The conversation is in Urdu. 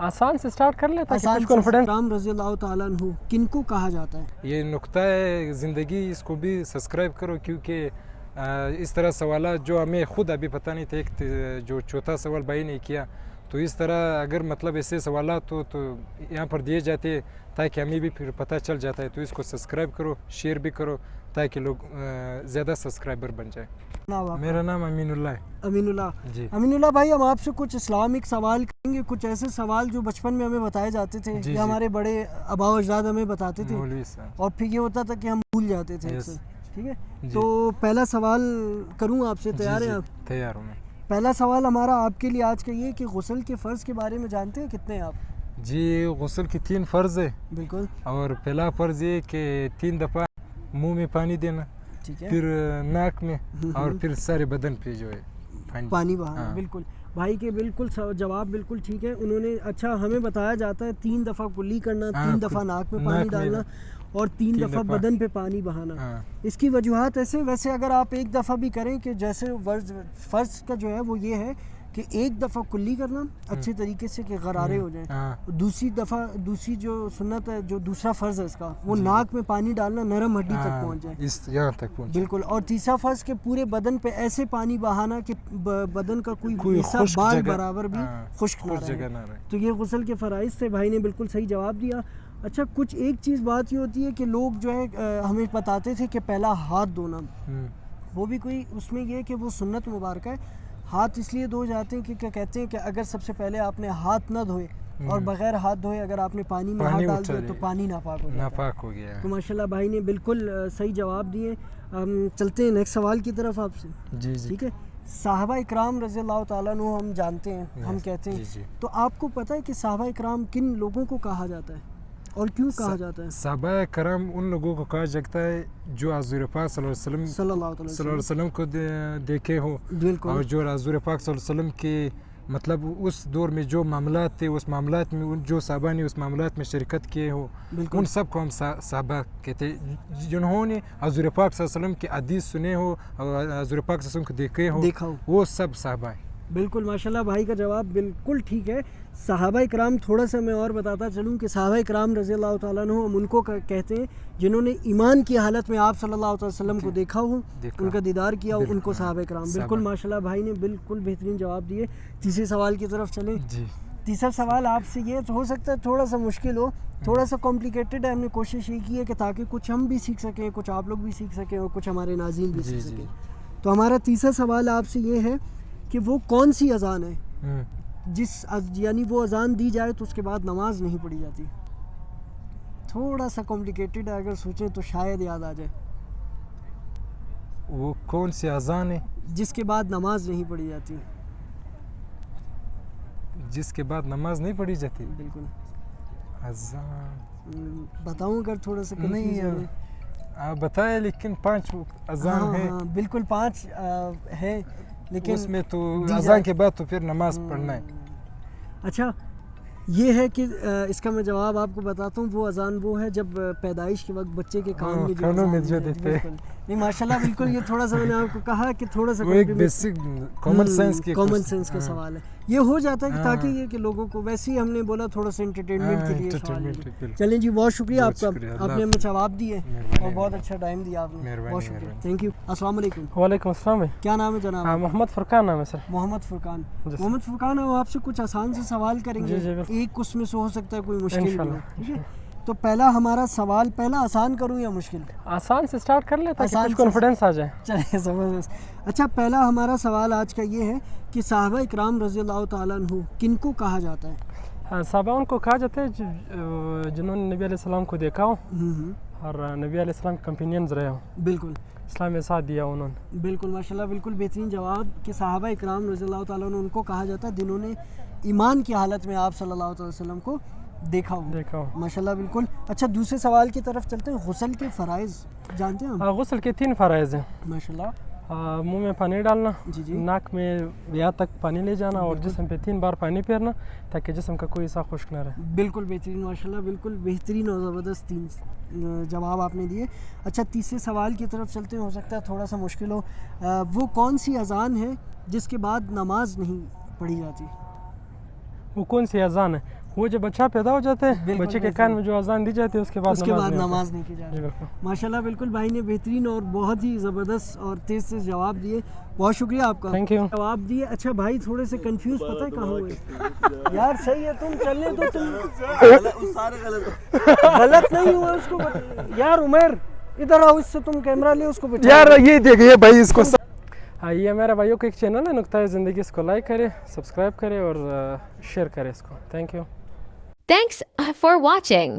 آسان سے سٹارٹ کر لیتا ہے کچھ کانفیڈنس. اکرام رضی اللہ تعالیٰ عنہ کن کو کہا جاتا ہے؟ یہ نقطہ ہے زندگی، اس کو بھی سبسکرائب کرو، کیونکہ اس طرح سوالات جو ہمیں خود ابھی پتہ نہیں تھے، جو چوتھا سوال بھائی نے کیا، تو اس طرح اگر مطلب ایسے سوالات ہو تو یہاں پر دیے جاتے ہیں تاکہ ہمیں بھی پھر پتہ چل جاتا ہے. تو اس کو سبسکرائب کرو، شیئر بھی کرو تاکہ لوگ زیادہ سبسکرائبر بن جائیں. میرا نام امین اللہ ہے. امین اللہ جی. امین اللہ بھائی، ہم آپ سے کچھ اسلامک سوال کریں گے، کچھ ایسے سوال جو بچپن میں ہمیں بتائے جاتے تھے یا ہمارے بڑے آباء و اجداد ہمیں بتاتے تھے، اور پھر یہ ہوتا تھا کہ ہم بھول جاتے تھے. ٹھیک ہے، تو پہلا سوال کروں آپ سے، تیار ہیں آپ؟ تیار ہوں میں. پہلا سوال ہمارا آپ کے لیے آج کا یہ کہ غسل کے فرض کے بارے میں جانتے ہیں کتنے ہیں آپ؟ جی، غسل کی 3 فرض ہے. بالکل. اور پہلا فرض یہ کہ 3 دفعہ منہ میں پانی دینا، پھر ناک میں، اور پھر سارے بدن پہ جو ہے پانی بہانا. بالکل بھائی کے بالکل جواب بالکل ٹھیک ہے. انہوں نے اچھا ہمیں بتایا جاتا ہے 3 دفعہ کلی کرنا، 3 دفعہ ناک میں پانی ڈالنا، اور 3 دفعہ بدن پہ پانی بہانا. اس کی وجوہات ویسے اگر آپ ایک دفعہ بھی کریں کہ جیسے فرض کا جو ہے وہ یہ ہے کہ ایک دفعہ کلی کرنا اچھے طریقے سے کہ غرارے ہو جائیں. دوسری جو سنت ہے، جو دوسرا فرض ہے اس کا، وہ ناک میں پانی ڈالنا نرم ہڈی تک پہنچ جائے، یہاں تک پہنچ. بالکل. اور تیسرا فرض کہ پورے بدن پہ ایسے پانی بہانا کہ بدن کا کوئی حصہ بال برابر بھی خشک نہ رہے. تو یہ غسل کے فرائض تھے. بھائی نے بالکل صحیح جواب دیا. اچھا، کچھ ایک چیز بات یہ ہوتی ہے کہ لوگ جو ہے ہمیں بتاتے تھے کہ پہلا ہاتھ دھونا، وہ بھی کوئی اس میں یہ کہ وہ سنت مبارکہ ہے. ہاتھ اس لیے دھو جاتے ہیں کہ کیا کہتے ہیں کہ اگر سب سے پہلے آپ نے ہاتھ نہ دھوئے اور بغیر ہاتھ دھوئے اگر آپ نے پانی میں ہاتھ ڈال دیا تو پانی ناپاک ہو گیا. تو ماشاءاللہ بھائی نے بالکل صحیح جواب دیے. چلتے ہیں نیکسٹ سوال کی طرف آپ سے. جی. ٹھیک ہے. صحابہ اکرام رضی اللہ تعالیٰ عنہ ہم جانتے ہیں، ہم کہتے ہیں، تو آپ کو پتہ ہے کہ صحابہ اکرام کن لوگوں کو کہا جاتا ہے اور کیوں کہا جاتا ہے؟ صحابہ کرام ان لوگوں کو کہا جاتا ہے جو حضور پاک صلی اللہ علیہ وسلم کو دیکھے ہو، اور جو حضور پاک صلی اللہ علیہ وسلم کے مطلب اس دور میں جو معاملات تھے، اس معاملات میں جو صحابہ نے اس معاملات میں شرکت کیے ہو، ان سب کو ہم صحابہ کہتے ہیں. جنہوں نے حضور پاک صلی اللہ علیہ وسلم کے حدیث سنے ہو اور حضور پاک صلی اللہ علیہ وسلم کو دیکھے ہو، وہ سب صحابہ ہیں. بالکل ماشاءاللہ بھائی کا جواب بالکل ٹھیک ہے. صحابہ اکرام تھوڑا سا میں اور بتاتا چلوں کہ صحابہ اکرام رضی اللہ تعالیٰ عنہ ہم ان کو کہتے ہیں جنہوں نے ایمان کی حالت میں آپ صلی اللہ علیہ وسلم کو دیکھا ہو، ان کا دیدار کیا ہو، ان کو صحابہ اکرام. بالکل ماشاءاللہ بھائی نے بالکل بہترین جواب دیے. تیسرے سوال کی طرف چلیں. تیسرا سوال آپ سے یہ ہو سکتا ہے تھوڑا سا مشکل ہو، تھوڑا سا کمپلیکیٹڈ ہے. ہم نے کوشش یہ کی ہے کہ تاکہ کچھ ہم بھی سیکھ سکیں، کچھ آپ لوگ بھی سیکھ سکیں، اور کچھ ہمارے ناظرین بھی سیکھ سکیں. تو ہمارا تیسرا سوال آپ سے یہ ہے کہ وہ کون سی اذان ہے یعنی وہ اذان دی جائے تو اس کے بعد نماز نہیں پڑھی جاتی؟ تھوڑا سا کمپلیکیٹڈ ہے، اگر سوچیں تو شاید یاد آ جائے. وہ کون سی اذان ہے جس کے بعد نماز نہیں پڑھی جاتی؟ جس کے بعد نماز نہیں پڑھی جاتی؟ بالکل. اذان بتاؤں اگر تھوڑا سا نہیں آپ بتائیں، لیکن 5 اذان ہے. بالکل 5 ہے، لیکن اس میں تو اذان کے بعد تو پھر نماز پڑھنا ہے. اچھا، یہ ہے کہ اس کا میں جواب آپ کو بتاتا ہوں. وہ اذان وہ ہے جب پیدائش کے وقت بچے کے کان میں جو دیتے ہیں. نہیں ماشاءاللہ بالکل، یہ تھوڑا سا میں نے آپ کو کہا کہ تھوڑا سا ایک بیسک کامن سینس کا سوال ہے. یہ ہو جاتا ہے کہ تاکہ یہ کہ لوگوں کو ویسے ہی ہم نے بولا تھوڑا سا انٹرٹینمنٹ کے لیے. چلیں جی، بہت شکریہ آپ کا، آپ نے ہمیں جواب دیے اور بہت اچھا ٹائم دیا آپ نے. بہت شکریہ، تھینک یو. السلام علیکم. وعلیکم السلام. کیا نام ہے جناب؟ محمد فرقان نام ہے سر. محمد فرقان. محمد فرقان، ہم آپ سے کچھ آسان سے سوال کریں گے، ایک اس میں سے ہو سکتا ہے کوئی مشکل. ٹھیک ہے، تو پہلا ہمارا سوال، پہلا آسان کروں یا مشکل؟ آسان سے سٹارٹ کر لیتا ہے، کچھ کانفیڈنس آ جائے. چلیں زبردست. اچھا، پہلا ہمارا سوال آج کا یہ ہے کہ صحابہ اکرام رضی اللہ تعالیٰ عنہ کن کو کہا جاتا ہے؟ صحابہ ان کو کہا جاتا ہے جنہوں نے نبی علیہ السلام کو دیکھا ہو اور نبی علیہ السلام کے کمپینینز رہے ہوں. بالکل، اسلام میں ساتھ دیا انہوں نے. بالکل ماشاءاللہ، بالکل بہترین جواب کہ صحابہ اکرام رضی اللہ تعالیٰ عنہ ان کو کہا جاتا ہے جنہوں نے ایمان کی حالت میں آپ صلی اللہ علیہ وسلم کو دیکھا ہو. ماشاءاللہ بالکل. اچھا، دوسرے سوال کی طرف چلتے ہیں. غسل کے فرائض جانتے ہیں؟ غسل کے 3 فرائض ہیں. ماشاءاللہ. منہ میں پانی ڈالنا، ناک میں یہاں تک پانی لے جانا، اور جسم پہ 3 بار پانی پھیرنا تاکہ جسم کا کوئی حصہ خشک نہ رہے. بالکل بہترین ماشاءاللہ، بالکل بہترین اور زبردست 3 جواب آپ نے دیے. اچھا، تیسرے سوال کی طرف چلتے ہیں، ہو سکتا ہے تھوڑا سا مشکل ہو. وہ کون سی اذان ہے جس کے بعد نماز نہیں پڑھی جاتی؟ وہ کون سی اذان ہے؟ وہ جب بچہ پیدا ہو جاتا ہے بچے کے کان میں جو اذان دی جاتی ہے اس کے بعد نماز نہیں کی جاتی. ماشاءاللہ بالکل بھائی نے بہترین اور بہت ہی زبردست اور تیز جواب دیے. بہت شکریہ آپ کا, تھینک یو. جواب دیے. اچھا بھائی تھوڑے سے کنفیوز پتہ ہے کہاں ہوئے یار؟ صحیح ہے تم چلنے تو تم غلط نہیں ہوا اس کو یار. عمر ادھر آؤ, اس سے تم کیمرہ لے اس کو بچا یار. یہ دیکھیے بھائی اس کو. یہ میرا بھائیوں کا ایک چینل ہے نقطۂ زندگی, اس کو لائک کرے, سبسکرائب کرے اور شیئر کرے اس کو. Thank you. Thanks for watching.